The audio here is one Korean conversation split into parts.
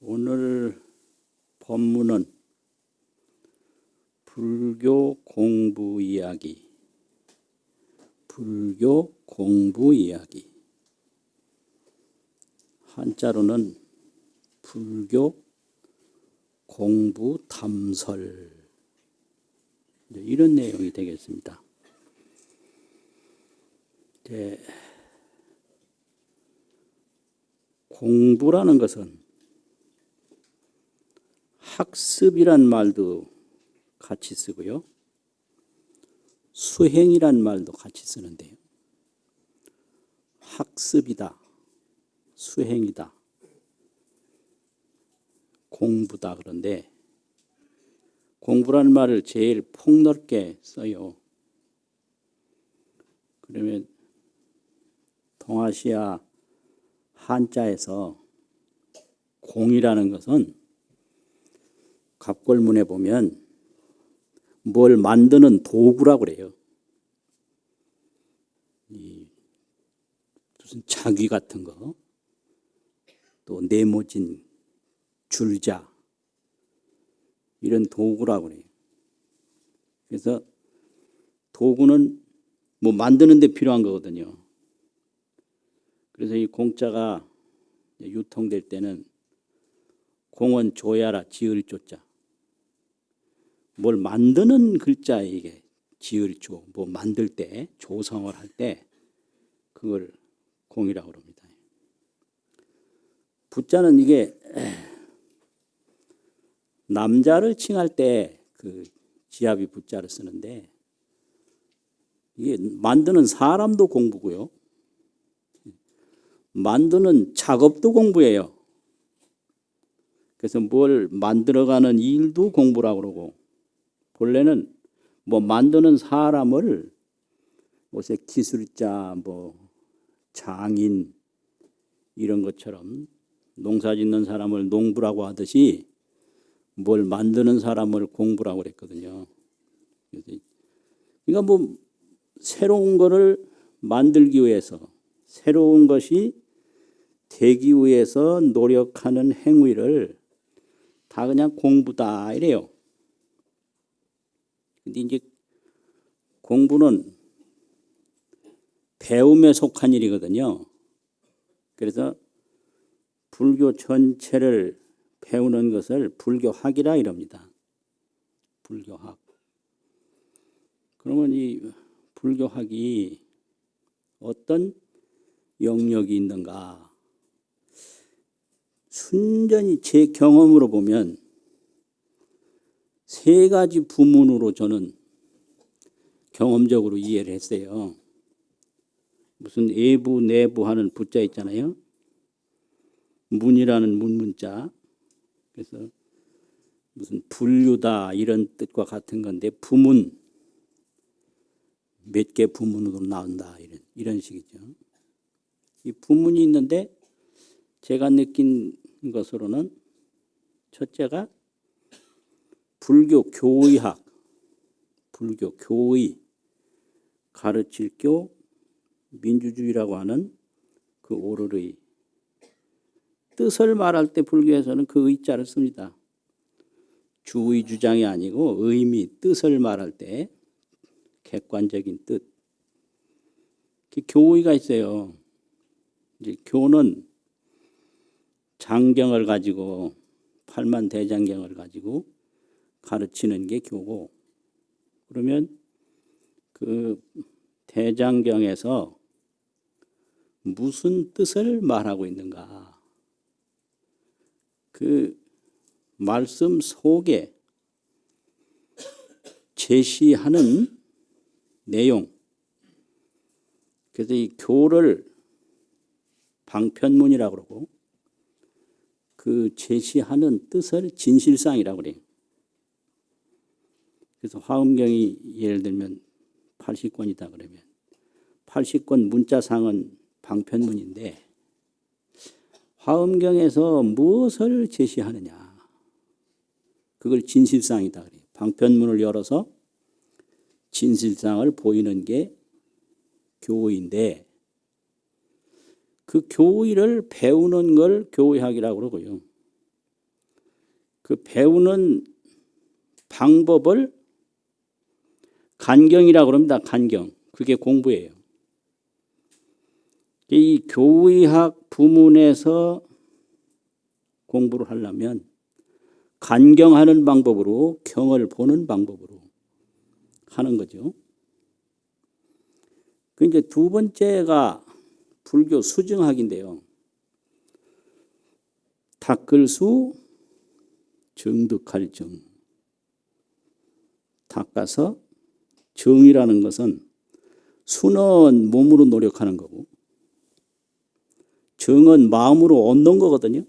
오늘 법문은 불교 공부 이야기, 불교 공부 이야기. 한자로는 불교 공부 탐설, 이런 내용이 되겠습니다. 공부라는 것은 학습이란 말도 같이 쓰고요. 수행이란 말도 같이 쓰는데요. 학습이다, 수행이다, 공부다. 그런데 공부라는 말을 제일 폭넓게 써요. 그러면 동아시아 한자에서 공이라는 것은 갑골문에 보면 뭘 만드는 도구라고 그래요. 무슨 자귀 같은 거, 또 네모진 줄자, 이런 도구라고 그래요. 그래서 도구는 뭐 만드는 데 필요한 거거든요. 그래서 이 공자가 유통될 때는 공은 조야라, 지을 조자. 뭘 만드는 글자, 이게 지을 조, 뭐 만들 때, 조성을 할 때 그걸 공이라고 합니다. 부자는 이게 남자를 칭할 때 그 지압이 부자를 쓰는데, 이게 만드는 사람도 공부고요. 만드는 작업도 공부예요. 그래서 뭘 만들어가는 일도 공부라고 그러고, 본래는 뭐 만드는 사람을 무슨 기술자, 뭐 장인, 이런 것처럼 농사 짓는 사람을 농부라고 하듯이 뭘 만드는 사람을 공부라고 그랬거든요. 그러니까 뭐 새로운 거를 만들기 위해서, 새로운 것이 되기 위해서 노력하는 행위를 다 그냥 공부다 이래요. 근데 이제 공부는 배움에 속한 일이거든요. 그래서 불교 전체를 배우는 것을 불교학이라 이럽니다. 불교학. 그러면 이 불교학이 어떤 영역이 있는가? 순전히 제 경험으로 보면 세 가지 부문으로 저는 경험적으로 이해를 했어요. 무슨 외부, 내부 하는 부자 있잖아요. 문이라는 문문자. 그래서 무슨 불유다 이런 뜻과 같은 건데, 부문, 몇 개 부문으로 나온다 이런 식이죠. 이 부문이 있는데 제가 느낀 것으로는 첫째가 불교 교의학, 불교 교의, 가르칠 교, 민주주의라고 하는 그 오를의 뜻을 말할 때 불교에서는 그 의자를 씁니다. 주의 주장이 아니고 의미, 뜻을 말할 때 객관적인 뜻. 교의가 있어요. 이제 교는 장경을 가지고, 팔만대장경을 가지고 가르치는 게 교고, 그러면 그 대장경에서 무슨 뜻을 말하고 있는가, 그 말씀 속에 제시하는 내용. 그래서 이 교를 방편문이라고 그러고, 그 제시하는 뜻을 진실상이라고 그래요. 그래서 화엄경이 예를 들면 80권이다 그러면 80권 문자상은 방편문인데, 화엄경에서 무엇을 제시하느냐, 그걸 진실상이다 그래요. 방편문을 열어서 진실상을 보이는 게 교의인데, 그 교의를 배우는 걸 교의학이라고 그러고요. 그 배우는 방법을 간경이라고 그럽니다. 간경. 그게 공부예요. 이 교의학 부문에서 공부를 하려면 간경하는 방법으로, 경을 보는 방법으로 하는 거죠. 그 이제 두 번째가 불교 수증학인데요. 닦을수 정득할 정. 닦아서, 정이라는 것은 수는 몸으로 노력하는 거고 정은 마음으로 얻는 거거든요.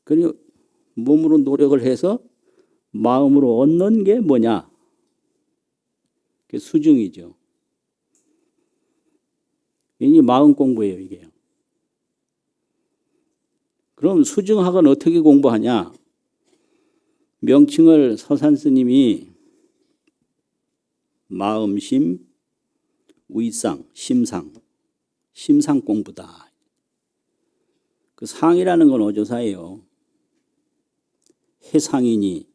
그러니 몸으로 노력을 해서 마음으로 얻는 게 뭐냐? 그게 수증이죠. 이 마음 공부예요, 이게요. 그럼 수증학은 어떻게 공부하냐? 명칭을 서산 스님이 마음심, 의상, 심상, 심상 공부다. 그 상이라는 건 어조사예요. 해상이니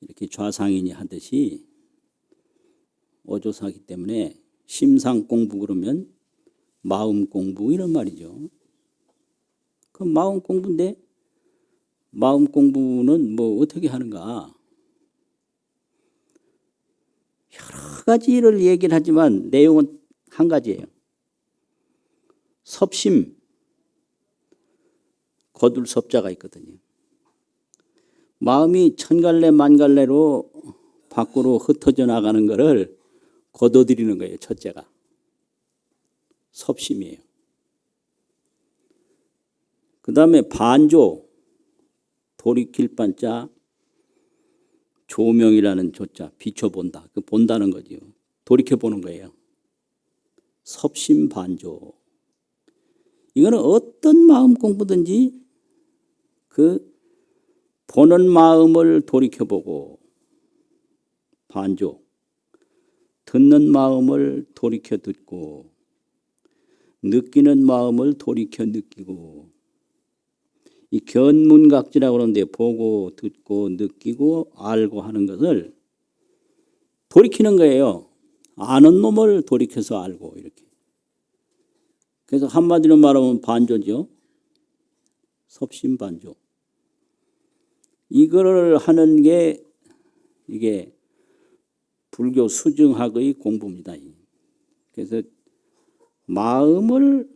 이렇게 좌상이니 하듯이 어조사기 때문에 심상 공부 그러면 마음 공부 이런 말이죠. 그 마음 공부인데 마음 공부는 뭐 어떻게 하는가? 여러 가지를 얘기를 하지만 내용은 한 가지예요. 섭심, 거둘 섭자가 있거든요. 마음이 천갈래 만갈래로 밖으로 흩어져 나가는 것을 거둬들이는 거예요. 첫째가. 섭심이에요. 그 다음에 반조, 돌이킬 반자, 조명이라는 조자, 비춰본다. 그 본다는 거죠. 돌이켜보는 거예요. 섭심반조. 이거는 어떤 마음 공부든지 그 보는 마음을 돌이켜보고 반조, 듣는 마음을 돌이켜 듣고 느끼는 마음을 돌이켜 느끼고 이 견문각지라고 그러는데 보고 듣고 느끼고 알고 하는 것을 돌이키는 거예요. 아는 놈을 돌이켜서 알고 이렇게. 그래서 한마디로 말하면 반조죠. 섭심반조. 이거를 하는 게 이게 불교 수증학의 공부입니다. 그래서 마음을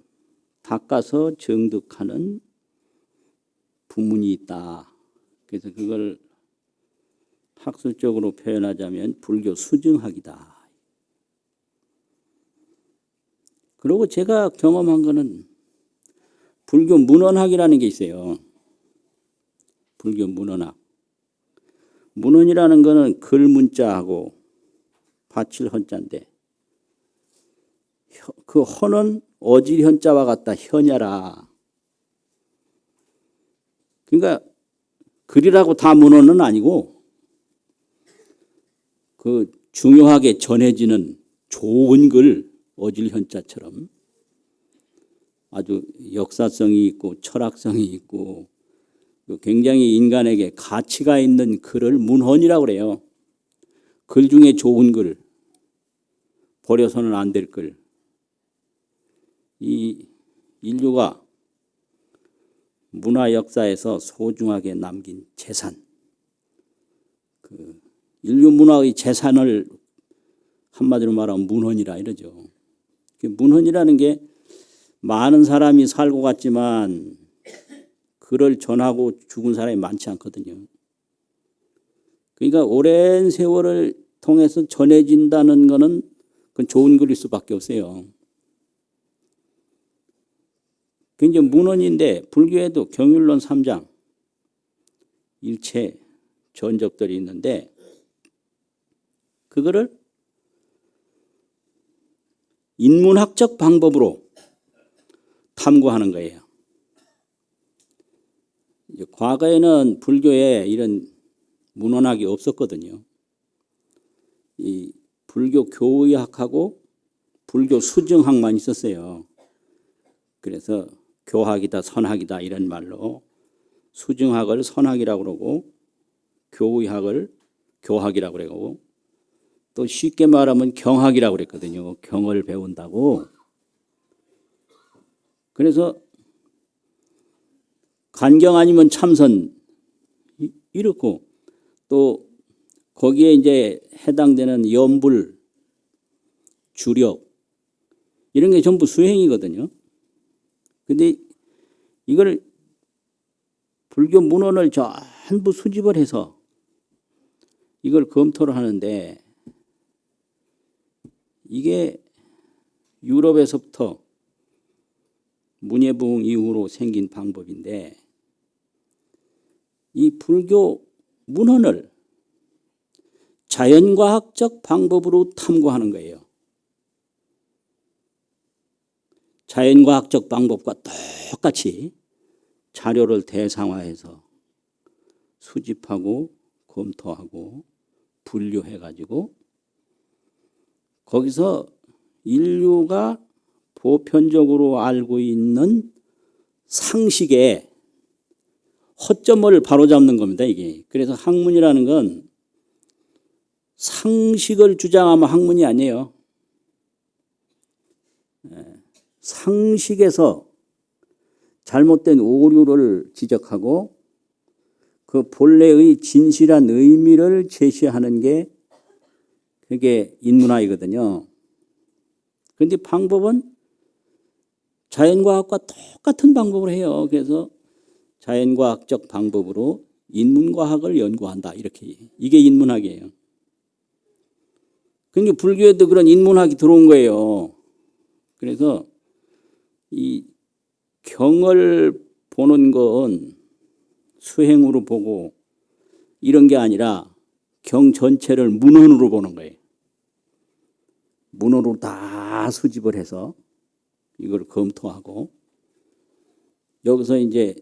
닦아서 정득하는 부문이 있다. 그래서 그걸 학술적으로 표현하자면 불교 수증학이다. 그리고 제가 경험한 거는 불교 문헌학이라는 게 있어요. 불교 문헌학. 문헌이라는 거는 글문자하고 받칠 헌자인데 그 헌은 어질 현자와 같다. 현야라. 그러니까 글이라고 다 문헌은 아니고 그 중요하게 전해지는 좋은 글 어질 현자처럼 아주 역사성이 있고 철학성이 있고 굉장히 인간에게 가치가 있는 글을 문헌이라고 그래요. 글 중에 좋은 글, 버려서는 안 될 글. 이 인류가 문화 역사에서 소중하게 남긴 재산, 그 인류 문화의 재산을 한마디로 말하면 문헌이라 이러죠. 문헌이라는 게 많은 사람이 살고 갔지만 글을 전하고 죽은 사람이 많지 않거든요. 그러니까 오랜 세월을 통해서 전해진다는 것은 그건 좋은 글일 수밖에 없어요. 이제 문헌인데 불교에도 경율론 3장 일체 전적들이 있는데 그거를 인문학적 방법으로 탐구하는 거예요. 과거에는 불교에 이런 문헌학이 없었거든요. 이 불교 교의학하고 불교 수증학만 있었어요. 그래서 교학이다 선학이다 이런 말로 수증학을 선학이라고 그러고 교의학을 교학이라고 그러고 또 쉽게 말하면 경학이라고 그랬거든요. 경을 배운다고. 그래서 간경 아니면 참선 이렇고 또 거기에 이제 해당되는 염불, 주력 이런 게 전부 수행이거든요. 근데 이걸 불교 문헌을 전부 수집을 해서 이걸 검토를 하는데 이게 유럽에서부터 문예부흥 이후로 생긴 방법인데 이 불교 문헌을 자연과학적 방법으로 탐구하는 거예요. 자연과학적 방법과 똑같이 자료를 대상화해서 수집하고 검토하고 분류해가지고 거기서 인류가 보편적으로 알고 있는 상식의 허점을 바로잡는 겁니다. 이게. 그래서 학문이라는 건 상식을 주장하면 학문이 아니에요. 상식에서 잘못된 오류를 지적하고 그 본래의 진실한 의미를 제시하는 게 그게 인문학이거든요. 그런데 방법은 자연과학과 똑같은 방법을 해요. 그래서 자연과학적 방법으로 인문과학을 연구한다. 이렇게. 이게 인문학이에요. 그러니까 불교에도 그런 인문학이 들어온 거예요. 그래서 이 경을 보는 건 수행으로 보고 이런 게 아니라 경 전체를 문헌으로 보는 거예요. 문헌으로 다 수집을 해서 이걸 검토하고 여기서 이제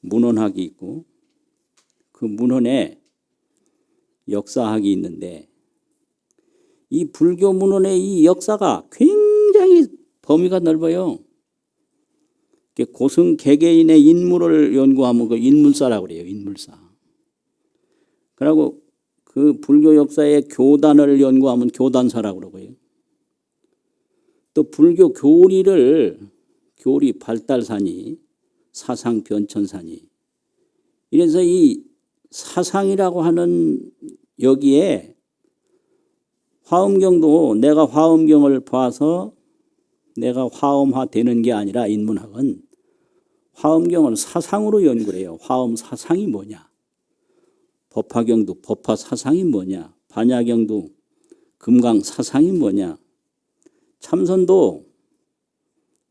문헌학이 있고 그 문헌에 역사학이 있는데 이 불교 문헌의 이 역사가 굉장히 범위가 넓어요. 고승 개개인의 인물을 연구하면 그 인물사라고 그래요. 인물사. 그리고 그 불교 역사의 교단을 연구하면 교단사라고 그러고요. 또 불교 교리를 교리 발달사니 사상 변천사니 이래서 이 사상이라고 하는 여기에 화엄경도 내가 화엄경을 봐서 내가 화엄화 되는 게 아니라 인문학은 화엄경을 사상으로 연구를 해요. 화엄 사상이 뭐냐. 법화경도 법화 사상이 뭐냐. 반야경도 금강 사상이 뭐냐. 참선도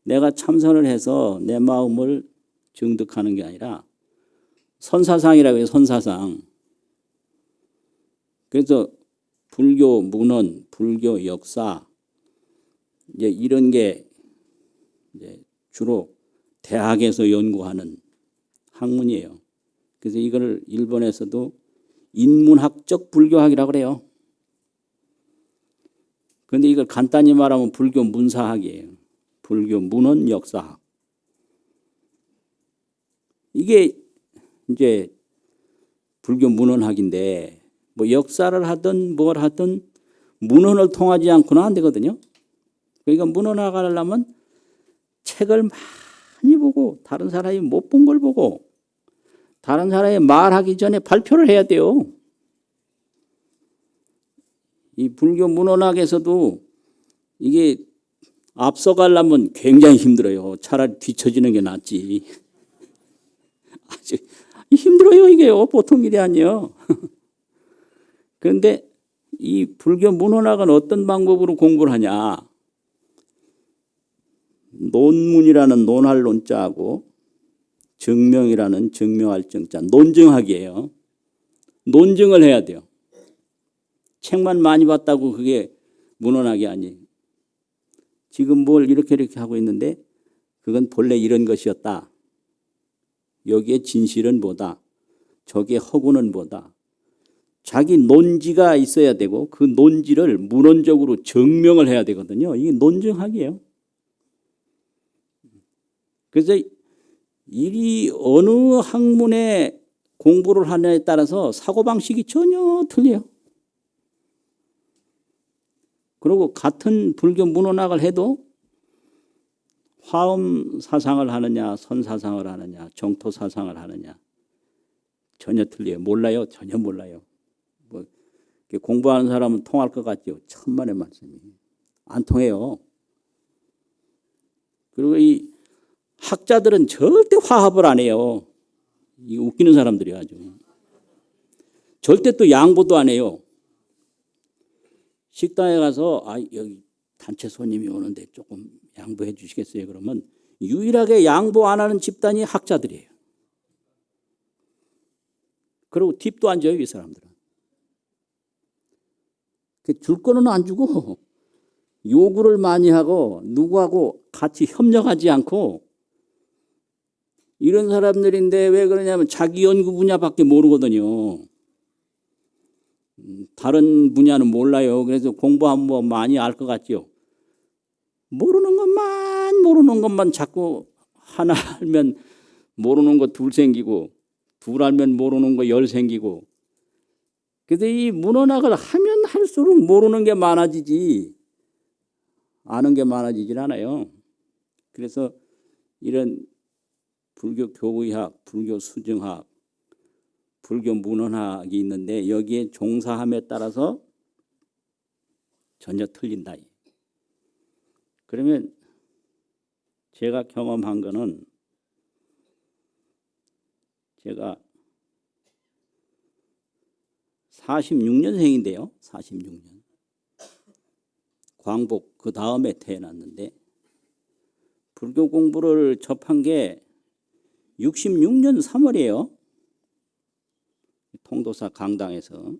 내가 참선을 해서 내 마음을 증득하는 게 아니라 선사상이라고 해요. 선사상. 그래서 불교 문헌, 불교 역사 이제 이런 게 이제 주로 대학에서 연구하는 학문이에요. 그래서 이걸 일본에서도 인문학적 불교학이라고 그래요. 그런데 이걸 간단히 말하면 불교 문사학이에요. 불교 문헌 역사학. 이게 이제 불교 문헌학인데 뭐 역사를 하든 뭘 하든 문헌을 통하지 않고는 안 되거든요. 그러니까 문헌학을 하려면 책을 많이 보고 다른 사람이 못 본 걸 보고 다른 사람이 말하기 전에 발표를 해야 돼요. 이 불교 문헌학에서도 이게 앞서가려면 굉장히 힘들어요. 차라리 뒤처지는 게 낫지. 아주 힘들어요. 이게요. 보통 일이 아니에요. 그런데 이 불교 문헌학은 어떤 방법으로 공부를 하냐. 논문이라는 논할 논자하고 증명이라는 증명할 증자. 논증학이에요. 논증을 해야 돼요. 책만 많이 봤다고 그게 문헌학이 아니에요. 지금 뭘 이렇게 하고 있는데 그건 본래 이런 것이었다. 여기에 진실은 뭐다. 저기에 허구는 뭐다. 자기 논지가 있어야 되고 그 논지를 문헌적으로 증명을 해야 되거든요. 이게 논증학이에요. 그래서 이 어느 학문에 공부를 하느냐에 따라서 사고방식이 전혀 틀려요. 그리고 같은 불교 문헌학을 해도 화엄 사상을 하느냐, 선 사상을 하느냐, 정토 사상을 하느냐 전혀 틀려요. 몰라요. 전혀 몰라요. 뭐 공부하는 사람은 통할 것 같죠. 천만의 말씀이. 안 통해요. 그리고 이 학자들은 절대 화합을 안 해요. 이 웃기는 사람들이 아주. 절대 또 양보도 안 해요. 식당에 가서 여기 단체 손님이 오는데 조금 양보해 주시겠어요? 그러면 유일하게 양보 안 하는 집단이 학자들이에요. 그리고 팁도 안 줘요, 이 사람들은. 줄 거는 안 주고 요구를 많이 하고 누구하고 같이 협력하지 않고 이런 사람들인데 왜 그러냐면 자기 연구 분야밖에 모르거든요. 다른 분야는 몰라요. 그래서 공부하면 뭐 많이 알 것 같죠. 모르는 것만 자꾸 하나 알면 모르는 거 둘 생기고 둘 알면 모르는 거 열 생기고. 그래서 이 문헌학을 하면 할수록 모르는 게 많아지지 아는 게 많아지질 않아요. 그래서 이런 불교 교의학, 불교 수증학, 불교 문헌학이 있는데 여기에 종사함에 따라서 전혀 틀린다. 그러면 제가 경험한 거는 제가 46년생인데요. 46년. 광복 그 다음에 태어났는데 불교 공부를 접한 게 66년 3월이에요. 통도사 강당에서.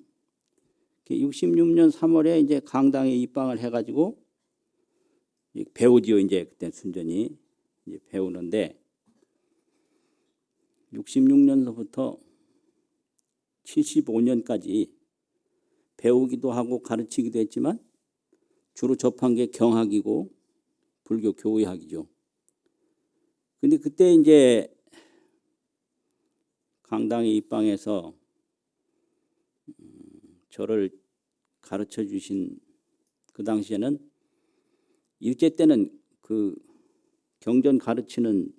66년 3월에 이제 강당에 입방을 해가지고 배우지요. 이제 그때 순전히 이제 배우는데 66년서부터 75년까지 배우기도 하고 가르치기도 했지만 주로 접한 게 경학이고 불교 교의학이죠. 근데 그때 이제 강당에 입방해서 저를 가르쳐 주신 그 당시에는 일제 때는 그 경전 가르치는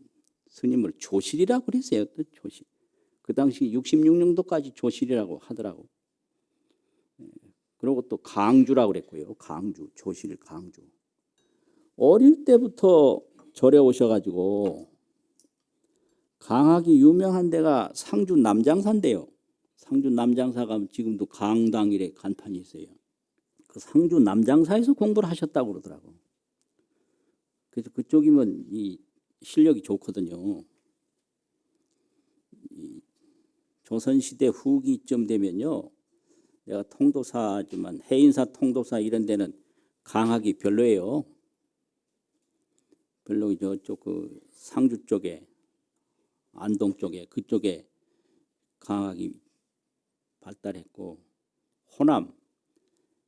스님을 조실이라고 그랬어요. 또 조실. 그 당시 66년도까지 조실이라고 하더라고. 그리고 또 강주라고 그랬고요. 강주, 조실 강주. 어릴 때부터 절에 오셔가지고 강학이 유명한 데가 상주 남장사인데요. 상주 남장사가 지금도 강당일에 간판이 있어요. 그 상주 남장사에서 공부를 하셨다고 그러더라고. 그래서 그쪽이면 이 실력이 좋거든요. 이 조선시대 후기쯤 되면요. 내가 통도사지만 해인사 통도사 이런 데는 강학이 별로예요. 별로 저쪽 그 상주 쪽에 안동 쪽에 그쪽에 강학이 발달했고 호남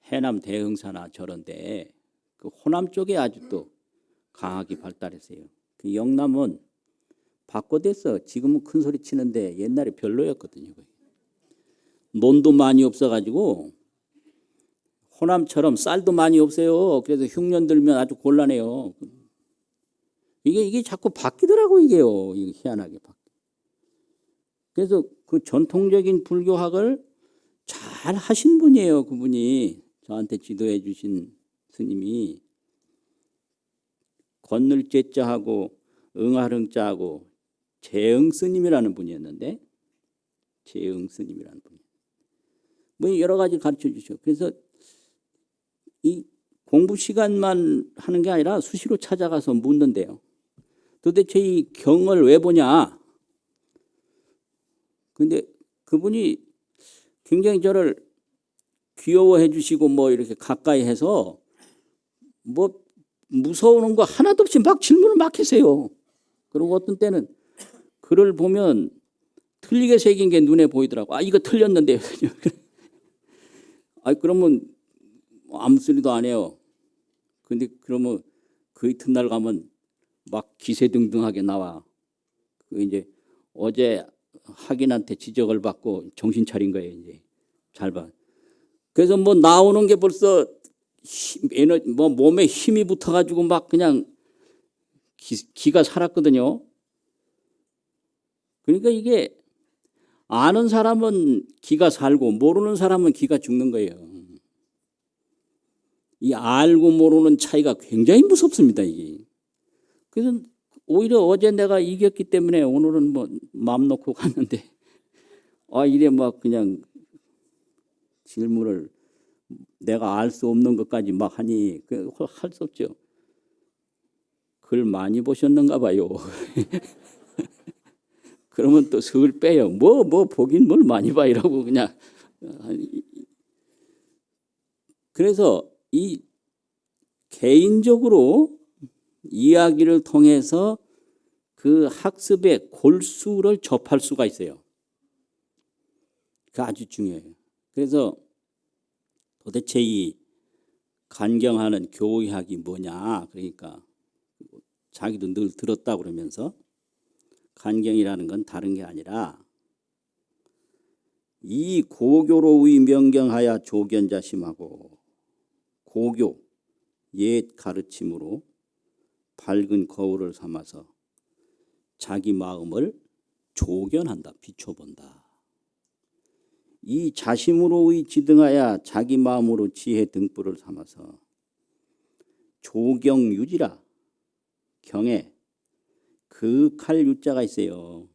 해남 대흥사나 저런데 그 호남 쪽에 아주 또 강학이 발달했어요. 그 영남은 바꿔댔어. 지금은 큰 소리 치는데 옛날에 별로였거든요. 논도 많이 없어가지고 호남처럼 쌀도 많이 없어요. 그래서 흉년 들면 아주 곤란해요. 이게 자꾸 바뀌더라고 이게요. 이게 희한하게 바뀌. 그래서 그 전통적인 불교학을 잘 하신 분이에요. 그분이 저한테 지도해 주신 스님이 건늘제자하고 응하릉자하고 재응 스님이라는 분이었는데 재응 스님이라는 분. 뭐 여러 가지 가르쳐 주셔. 그래서 이 공부 시간만 하는 게 아니라 수시로 찾아가서 묻는데요. 도대체 이 경을 왜 보냐? 근데 그분이 굉장히 저를 귀여워해 주시고 뭐 이렇게 가까이 해서 뭐 무서우는 거 하나도 없이 막 질문을 막 하세요. 그리고 어떤 때는 글을 보면 틀리게 새긴 게 눈에 보이더라고. 아, 이거 틀렸는데. 아, 그러면 아무 소리도 안 해요. 근데 그러면 그 이튿날 가면 막 기세등등하게 나와. 그 이제 어제 학인한테 지적을 받고 정신 차린 거예요. 이제 잘 봐. 그래서 뭐 나오는 게 벌써 뭐 몸에 힘이 붙어가지고 막 그냥 기가 살았거든요. 그러니까 이게 아는 사람은 기가 살고 모르는 사람은 기가 죽는 거예요. 이 알고 모르는 차이가 굉장히 무섭습니다. 이게. 그래서 오히려 어제 내가 이겼기 때문에 오늘은 뭐 마음 놓고 갔는데 이래 막 그냥 질문을 내가 알 수 없는 것까지 막 하니 할 수 없죠. 글 많이 보셨는가 봐요. 그러면 또 슬 빼요. 뭐 보긴 뭘 많이 봐 이러고 그냥. 그래서 이 개인적으로 이야기를 통해서 그 학습의 골수를 접할 수가 있어요. 그 아주 중요해요. 그래서 도대체 이 간경하는 교의학이 뭐냐. 그러니까 자기도 늘 들었다 그러면서 간경이라는 건 다른 게 아니라 이 고교로의 명경하여 조견자심하고 고교 옛 가르침으로 밝은 거울을 삼아서 자기 마음을 조견한다. 비춰본다. 이 자심으로의 지등하여 자기 마음으로 지혜 등불을 삼아서 조경유지라. 경에 극할 유자가 있어요.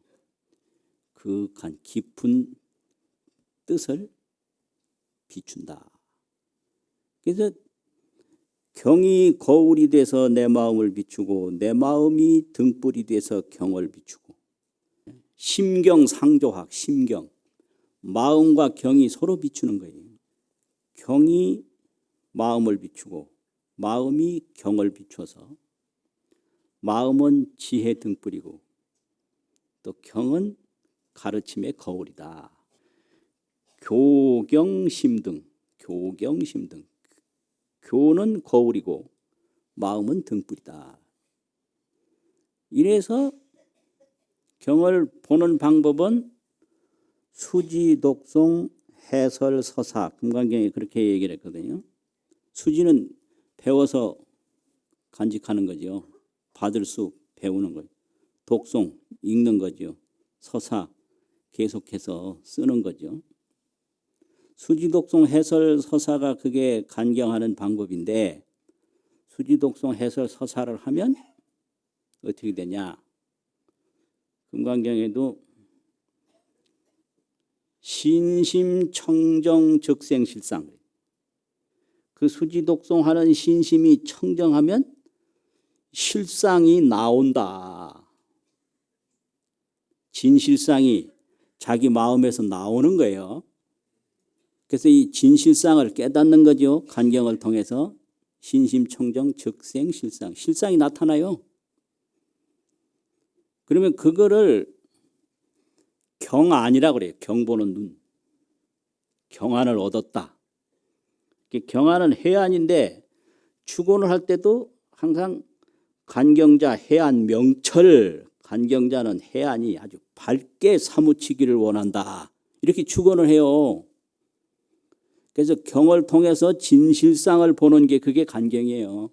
극한 깊은 뜻을 비춘다. 그래서 경이 거울이 돼서 내 마음을 비추고 내 마음이 등불이 돼서 경을 비추고 심경상조학 심경 마음과 경이 서로 비추는 거예요. 경이 마음을 비추고 마음이 경을 비춰서 마음은 지혜 등불이고 또 경은 가르침의 거울이다. 교경심등 교경심등 교는 거울이고 마음은 등불이다. 이래서 경을 보는 방법은 수지, 독송, 해설, 서사, 금강경에 그렇게 얘기를 했거든요. 수지는 배워서 간직하는 거죠. 받을 수 배우는 거예요. 독송, 읽는 거죠. 서사, 계속해서 쓰는 거죠. 수지, 독송, 해설, 서사가 그게 간경하는 방법인데 수지, 독송, 해설, 서사를 하면 어떻게 되냐. 금강경에도 신심, 청정, 적생실상. 그 수지, 독송하는 신심이 청정하면 실상이 나온다. 진실상이 자기 마음에서 나오는 거예요. 그래서 이 진실상을 깨닫는 거죠. 간경을 통해서 신심청정 적생실상. 실상이 나타나요. 그러면 그거를 경안이라고 그래요. 경보는 눈. 경안을 얻었다. 경안은 해안인데 축원을 할 때도 항상 간경자 해안 명철 간경자는 해안이 아주 밝게 사무치기를 원한다. 이렇게 축원을 해요. 그래서 경을 통해서 진실상을 보는 게 그게 간경이에요.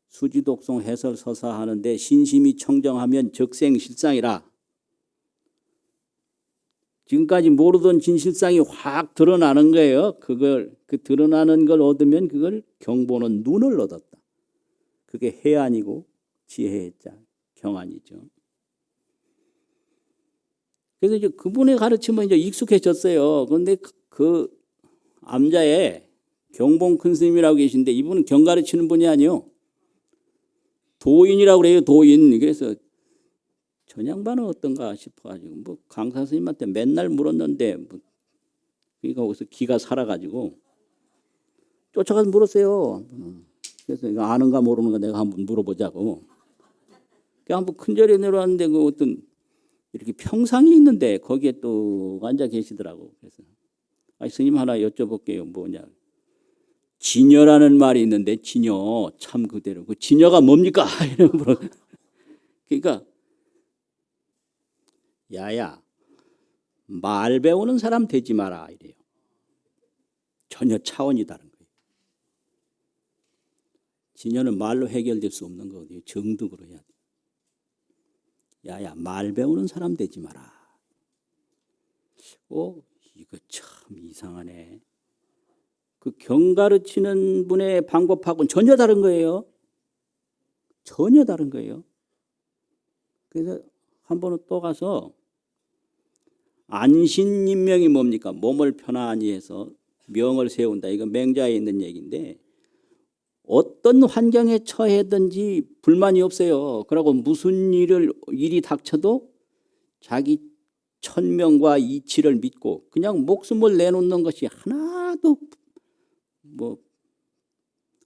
수지독송 해설 서사 하는데 신심이 청정하면 적생실상이라. 지금까지 모르던 진실상이 확 드러나는 거예요. 그 드러나는 걸 얻으면 그걸 경보는 눈을 얻었다. 그게 해안이고 지혜의 자 경안이죠. 그래서 이제 그분의 가르침은 이제 익숙해졌어요. 그런데 그 암자에 경봉 큰 스님이라고 계신데 이분은 경 가르치는 분이 아니요. 도인이라고 그래요. 도인. 그래서 저 양반은 어떤가 싶어가지고 뭐 강사 스님한테 맨날 물었는데 그러니까 거기서 기가 살아가지고 쫓아가서 물었어요. 그래서 이거 아는가 모르는가 내가 한번 물어보자고. 한번 큰절에 내려왔는데 그 어떤 이렇게 평상이 있는데 거기에 또 앉아 계시더라고. 그래서 스님 하나 여쭤볼게요. 뭐냐. 진여라는 말이 있는데 진여 참 그대로. 그 진여가 뭡니까? 이런 그러니까 야야, 말 배우는 사람 되지 마라 이래요. 전혀 차원이 다른 거예요. 진여는 말로 해결될 수 없는 거거든요. 정득으로 해야 돼. 야야, 말 배우는 사람 되지 마라. 이거 참 이상하네. 그 경가르치는 분의 방법하고는 전혀 다른 거예요. 전혀 다른 거예요. 그래서 한 번은 또 가서 안신인명이 뭡니까? 몸을 편안히 해서 명을 세운다. 이거 맹자에 있는 얘기인데 어떤 환경에 처해든지 불만이 없어요. 그러고 무슨 일이 닥쳐도 자기 천명과 이치를 믿고 그냥 목숨을 내놓는 것이 하나도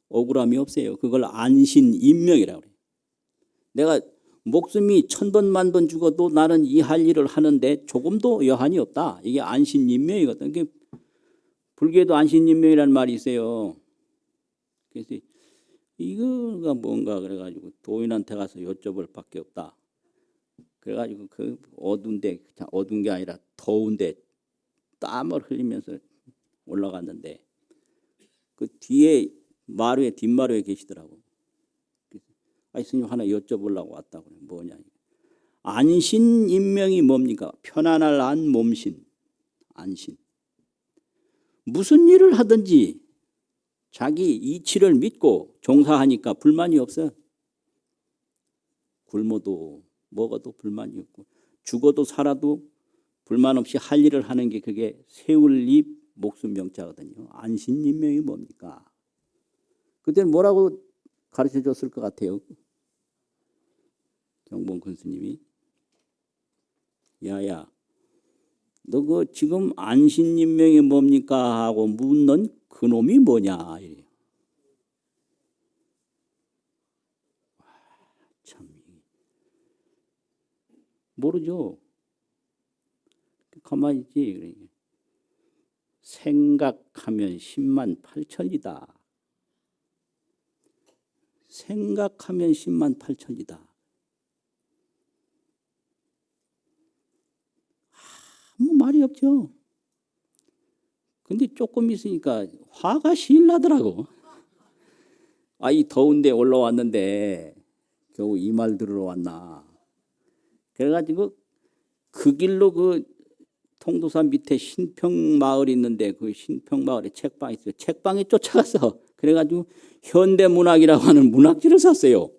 억울함이 없어요. 그걸 안신인명이라고 그래요. 내가 목숨이 1000번 만번 죽어도 나는 이 할 일을 하는데 조금도 여한이 없다. 이게 안신인명이거든. 이게 불교에도 안신인명이라는 말이 있어요. 그래서 이거가 뭔가 그래가지고 도인한테 가서 여쭤볼 밖에 없다. 그래가지고 그 어두운 게 아니라 더운데 땀을 흘리면서 올라갔는데 그 뒤에 뒷마루에 계시더라고. 스님 하나 여쭤보려고 왔다고. 뭐냐. 안신인명이 뭡니까? 편안할 안 몸신. 안신. 무슨 일을 하든지 자기 이치를 믿고 종사하니까 불만이 없어. 굶어도 먹어도 불만이 없고 죽어도 살아도 불만 없이 할 일을 하는 게 그게 세울립 목숨 명자거든요. 안신인명이 뭡니까? 그때는 뭐라고 가르쳐 줬을 것 같아요? 경봉큰 스님이 야야, 너 그 지금 안신인명이 뭡니까 하고 묻는 그놈이 뭐냐 이래요. 참 모르죠. 가만히 있지. 생각하면 10만 8천이다. 생각하면 10만 8천이다. 아무 말이 없죠. 근데 조금 있으니까 화가 시일 나더라고. 이 더운데 올라왔는데 겨우 이 말 들으러 왔나. 그래가지고 그 길로 그 통도산 밑에 신평마을이 있는데 그 신평마을에 책방이 있어요. 책방에 쫓아가서 그래가지고 현대문학이라고 하는 문학지를 샀어요.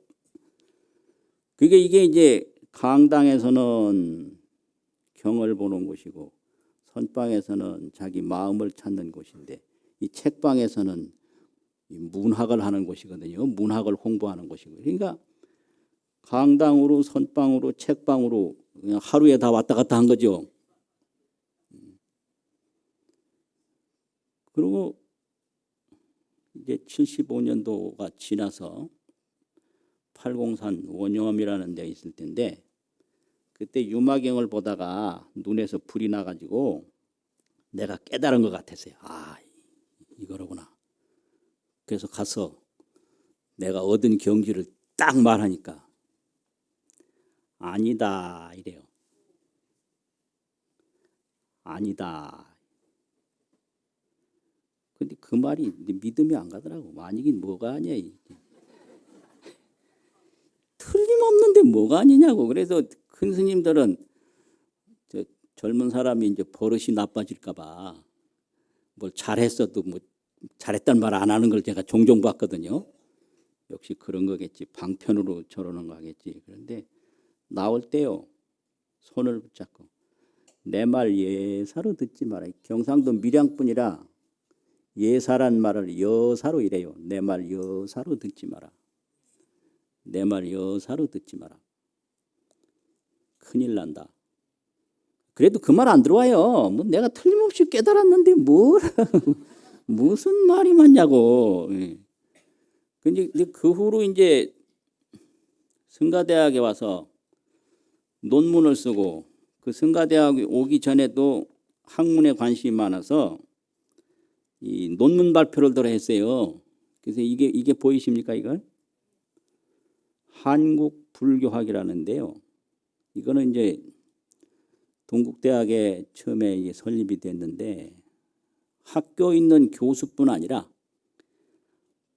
이게 이제 강당에서는 경을 보는 곳이고 선방에서는 자기 마음을 찾는 곳인데 이 책방에서는 문학을 하는 곳이거든요. 문학을 홍보하는 곳이고. 그러니까 강당으로 선방으로 책방으로 그냥 하루에 다 왔다 갔다 한 거죠. 그리고 이제 75년도가 지나서 팔공산 원영암이라는 데 있을 텐데 그때 유마경을 보다가 눈에서 불이 나가지고 내가 깨달은 것 같았어요. 이거로구나. 그래서 가서 내가 얻은 경지를 딱 말하니까 아니다 이래요. 아니다. 근데 그 말이 믿음이 안 가더라고. 아니긴 뭐가 아니야. 틀림없는데 뭐가 아니냐고. 그래서 큰 스님들은 젊은 사람이 이제 버릇이 나빠질까 봐 뭘 잘했어도 뭐 잘했단 말 안 하는 걸 제가 종종 봤거든요. 역시 그런 거겠지. 방편으로 저러는 거 하겠지. 그런데 나올 때요. 손을 붙잡고 내 말 예사로 듣지 마라. 경상도 밀양뿐이라 예사란 말을 여사로 이래요. 내 말 여사로 듣지 마라. 내 말 여사로 듣지 마라. 큰일 난다. 그래도 그 말 안 들어와요. 뭐 내가 틀림없이 깨달았는데 뭘 무슨 말이 맞냐고. 근데 그 후로 이제 성가대학에 와서 논문을 쓰고 그 성가대학에 오기 전에도 학문에 관심이 많아서 이 논문 발표를 들어 했어요. 그래서 이게 보이십니까 이걸? 한국 불교학이라는데요. 이거는 이제 동국대학에 처음에 이게 설립이 됐는데 학교에 있는 교수뿐 아니라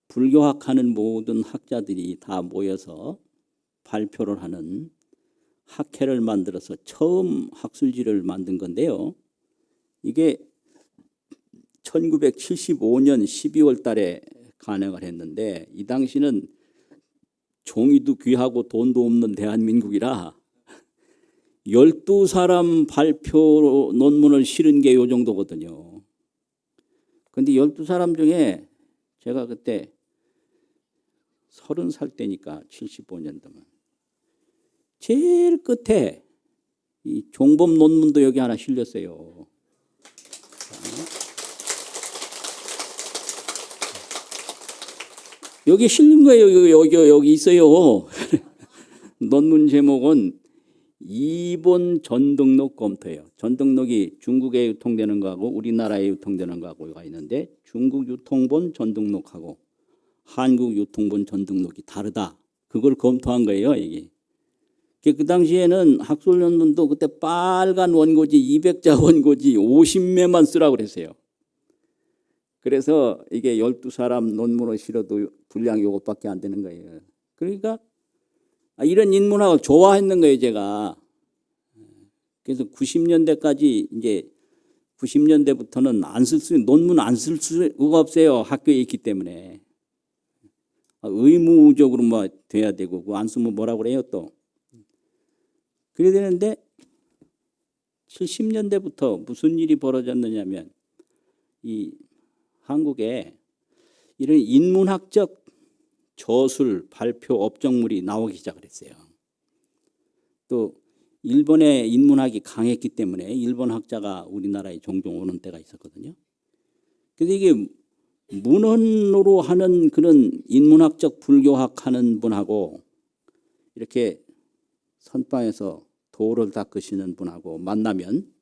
불교학하는 모든 학자들이 다 모여서 발표를 하는 학회를 만들어서 처음 학술지를 만든 건데요. 이게 1975년 12월 달에 간행을 했는데 이 당시는 종이도 귀하고 돈도 없는 대한민국이라 12사람 발표 논문을 실은 게 요 정도거든요. 그런데 12사람 중에 제가 그때 30살 때니까 75년도면 제일 끝에 이 종법 논문도 여기 하나 실렸어요. 여기 실린 거예요. 여기 있어요. 논문 제목은 이본 전등록 검토예요. 전등록이 중국에 유통되는 거하고 우리나라에 유통되는 거하고가 있는데 중국 유통본 전등록하고 한국 유통본 전등록이 다르다. 그걸 검토한 거예요. 이게. 그 당시에는 학술 논문도 그때 빨간 원고지 200자 원고지 50매만 쓰라고 그랬어요. 그래서 이게 12사람 논문을 실어도 분량이 이것밖에 안 되는 거예요. 그러니까 이런 인문학을 좋아했는 거예요, 제가. 그래서 90년대까지 이제 90년대부터는 논문 안 쓸 수가 없어요. 학교에 있기 때문에. 의무적으로 뭐 돼야 되고 그거 안 쓰면 뭐라고 그래요 또. 그래야 되는데 70년대부터 무슨 일이 벌어졌느냐면 이 한국에 이런 인문학적 저술, 발표, 업적물이 나오기 시작을 했어요. 또 일본의 인문학이 강했기 때문에 일본 학자가 우리나라에 종종 오는 때가 있었거든요. 그래서 이게 문헌으로 하는 그런 인문학적 불교학 하는 분하고 이렇게 선방에서 도를 닦으시는 분하고 만나면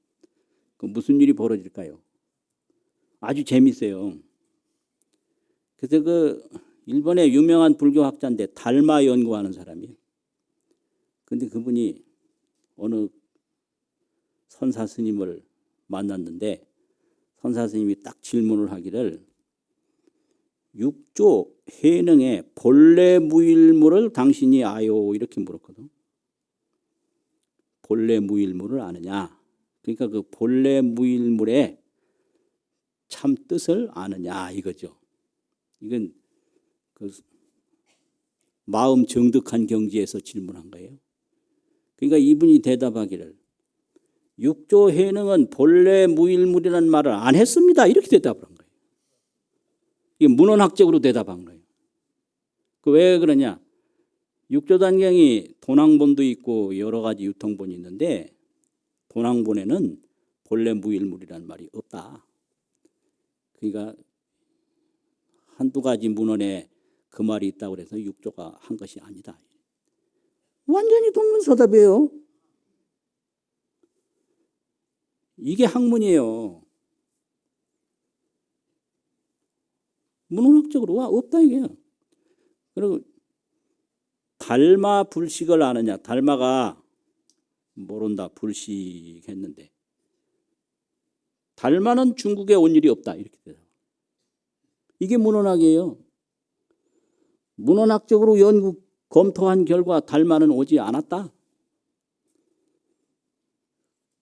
그 무슨 일이 벌어질까요? 아주 재밌어요. 그래서 그 일본의 유명한 불교학자인데 달마 연구하는 사람이에요. 근데 그분이 어느 선사 스님을 만났는데 선사 스님이 딱 질문을 하기를 육조 해능의 본래 무일물을 당신이 아요 이렇게 물었거든. 본래 무일물을 아느냐. 그러니까 그 본래 무일물의 참 뜻을 아느냐 이거죠. 이건 그 마음 정득한 경지에서 질문한 거예요. 그러니까 이분이 대답하기를 육조 해능은 본래 무일물이라는 말을 안 했습니다. 이렇게 대답을 한 거예요. 이게 문헌학적으로 대답한 거예요. 왜 그러냐. 육조단경이 도낭본도 있고 여러 가지 유통본이 있는데 도낭본에는 본래 무일물이라는 말이 없다. 그러니까 한두 가지 문헌에 그 말이 있다고 해서 육조가 한 것이 아니다. 완전히 동문서답이에요. 이게 학문이에요. 문헌학적으로 없다 이게요. 그리고 달마 불식을 아느냐. 달마가 모른다 불식했는데 달마는 중국에 온 일이 없다 이렇게 돼요. 이게 문헌학이에요. 문헌학적으로 연구 검토한 결과 달마는 오지 않았다.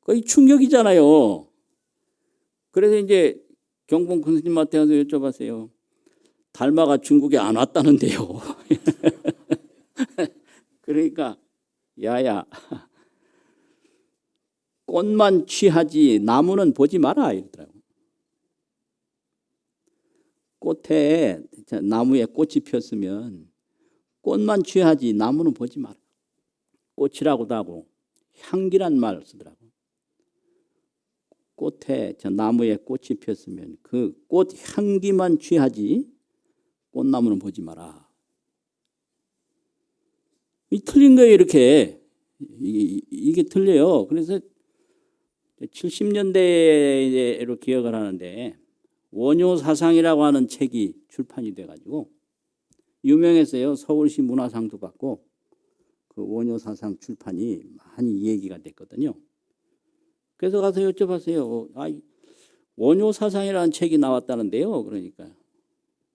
거의 충격이잖아요. 그래서 이제 경봉 큰 스님한테 가서 여쭤봤어요. 달마가 중국에 안 왔다는데요. 그러니까 야야 꽃만 취하지 나무는 보지 마라 이러더라고요. 꽃에 나무에 꽃이 폈으면 꽃만 취하지 나무는 보지 마라. 꽃이라고도 하고 향기란 말을 쓰더라고요. 꽃에 나무에 꽃이 폈으면 그 꽃 향기만 취하지 꽃나무는 보지 마라. 틀린 거예요 이렇게. 이게 틀려요. 그래서 70년대로 기억을 하는데 원효사상이라고 하는 책이 출판이 돼가지고 유명했어요. 서울시 문화상도 받고 그 원효사상 출판이 많이 얘기가 됐거든요. 그래서 가서 여쭤봤어요. 원효 사상이라는 책이 나왔다는데요. 그러니까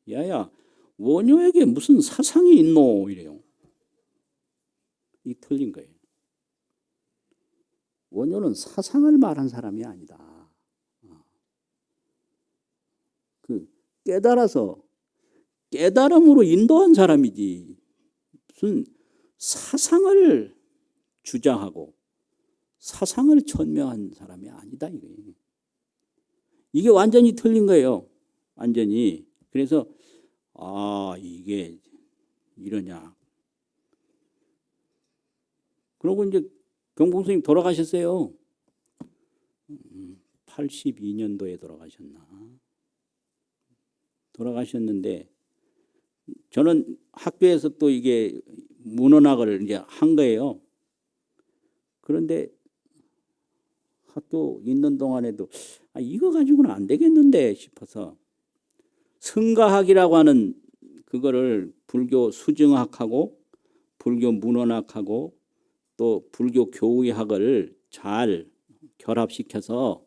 야야 원효에게 무슨 사상이 있노 이래요. 이 틀린 거예요. 원효는 사상을 말한 사람이 아니다. 그 깨달아서 깨달음으로 인도한 사람이지 무슨 사상을 주장하고 사상을 천명한 사람이 아니다 이거예요. 이게 완전히 틀린 거예요. 완전히. 그래서 이게 이러냐. 그러고 이제 경봉 스님 돌아가셨어요. 82년도에 돌아가셨나. 돌아가셨는데 저는 학교에서 또 이게 문헌학을 이제 한 거예요. 그런데 학교 있는 동안에도 이거 가지고는 안 되겠는데 싶어서 성가학이라고 하는 그거를 불교 수증학하고 불교 문헌학하고 또 불교 교의학을 잘 결합시켜서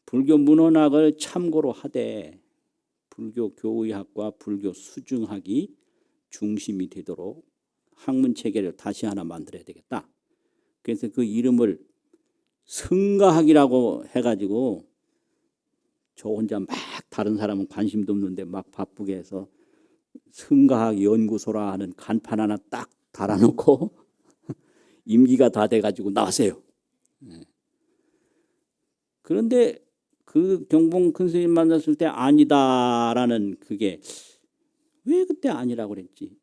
불교 문헌학을 참고로 하되 불교 교의학과 불교 수증학이 중심이 되도록 학문 체계를 다시 하나 만들어야 되겠다. 그래서 그 이름을 성가학이라고 해가지고 저 혼자 막 다른 사람은 관심도 없는데 막 바쁘게 해서 성가학 연구소라 하는 간판 하나 딱 달아놓고 임기가 다 돼가지고 나왔어요. 그런데 그 경봉 큰 스님 만났을 때 아니다라는 그게 왜 그때 아니라고 그랬지?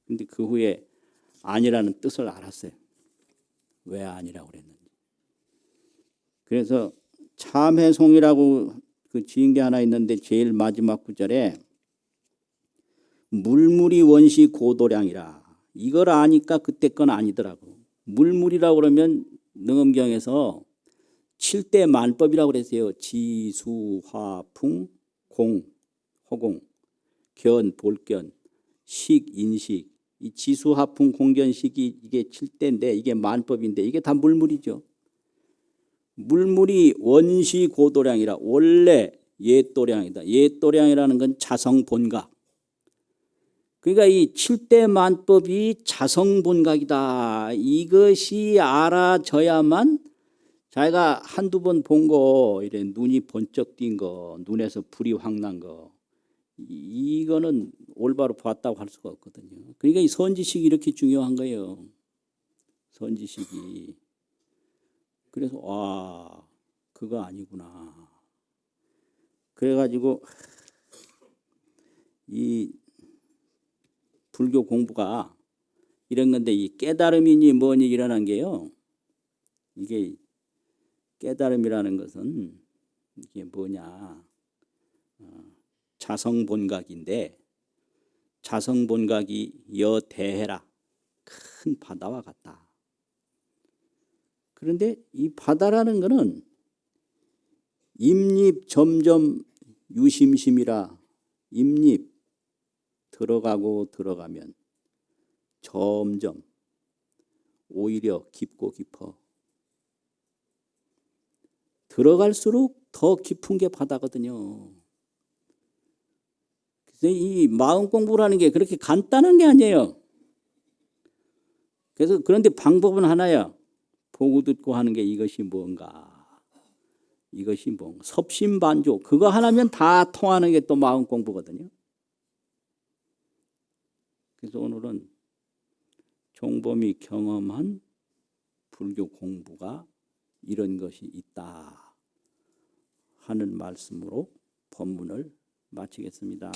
근데 그 후에 아니라는 뜻을 알았어요. 왜 아니라고 그랬는지. 그래서 참회송이라고 그 지은 게 하나 있는데 제일 마지막 구절에 물물이 원시 고도량이라. 이걸 아니까 그때 건 아니더라고. 물물이라고 그러면 능엄경에서 7대 만법이라고 그랬어요. 지, 수, 화, 풍, 공, 허공, 견, 볼견, 식, 인식. 이 지수, 화풍, 공견식이 이게 7대인데 이게 만법인데 이게 다 물물이죠. 물물이 원시 고도량이라 원래 옛도량이다. 옛도량이라는 건 자성본각. 그러니까 이 7대 만법이 자성본각이다. 이것이 알아져야만 자기가 한두 번 본 거, 이래 눈이 번쩍 띈 거, 눈에서 불이 확 난 거, 이거는 올바로 봤다고 할 수가 없거든요. 그러니까 이 선지식이 이렇게 중요한 거예요. 선지식이. 그래서 그거 아니구나. 그래가지고 이 불교 공부가 이런 건데 이 깨달음이니 뭐니 일어난 게요. 이게 깨달음이라는 것은 이게 뭐냐. 자성본각인데 자성본각이 여대해라. 큰 바다와 같다. 그런데 이 바다라는 것은 입립 점점 유심심이라 입립 들어가고 들어가면 점점 오히려 깊고 깊어. 들어갈수록 더 깊은 게 바다거든요. 그래서 이 마음 공부라는 게 그렇게 간단한 게 아니에요. 그래서 그런데 방법은 하나야. 보고 듣고 하는 게 이것이 뭔가. 이것이 뭔가. 섭심반조. 그거 하나면 다 통하는 게 또 마음 공부거든요. 그래서 오늘은 종범이 경험한 불교 공부가 이런 것이 있다 하는 말씀으로 법문을 마치겠습니다.